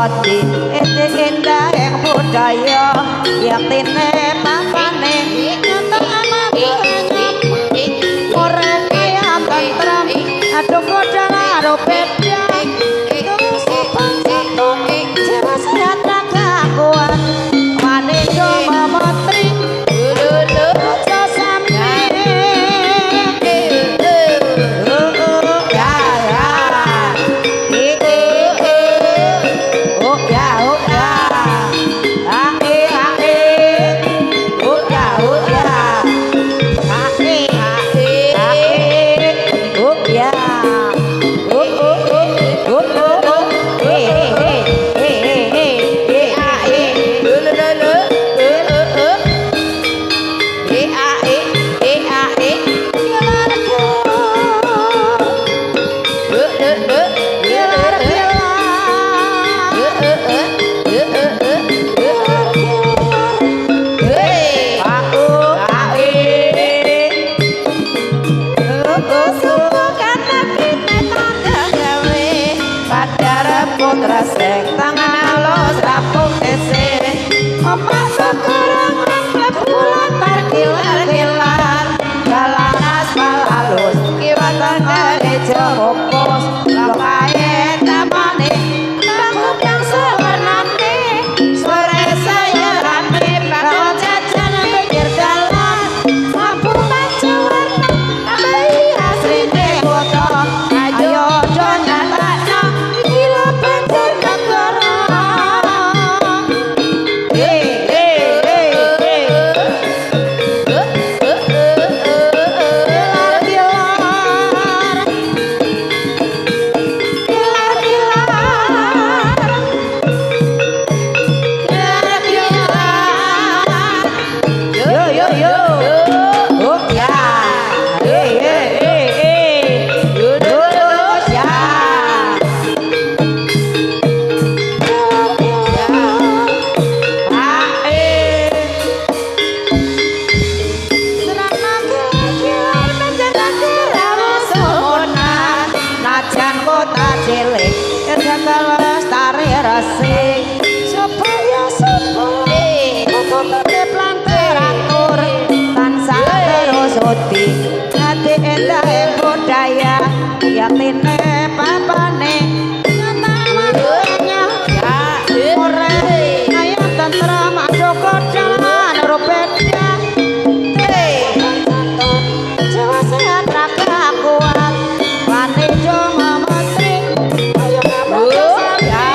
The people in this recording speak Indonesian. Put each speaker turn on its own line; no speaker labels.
Soti indah yang budaya yang tine papane nyentuh amat orang kaya tentram aduh kodang aduh beda tunggu sopan satu jiwa sehat raga kuat wanita memotri ojo sampe sing tangan alus rapung ese omak sekurangan lebulan terkilar-kilar jalan aspal halus kiwatan gereja hopos lapain tamane bangun yang sewarnane sore saya rame bakal jajan pinggir jalan lampu maju warna ambil asrine foto ayo jonatana gila bener supaya teratur tansah terus uti hati indah yang budaya yang tine papane nyatanya orang ayat tentram aduh kodalan rupetnya jiwa sehat raga kuat wanita memetri ayo oh ya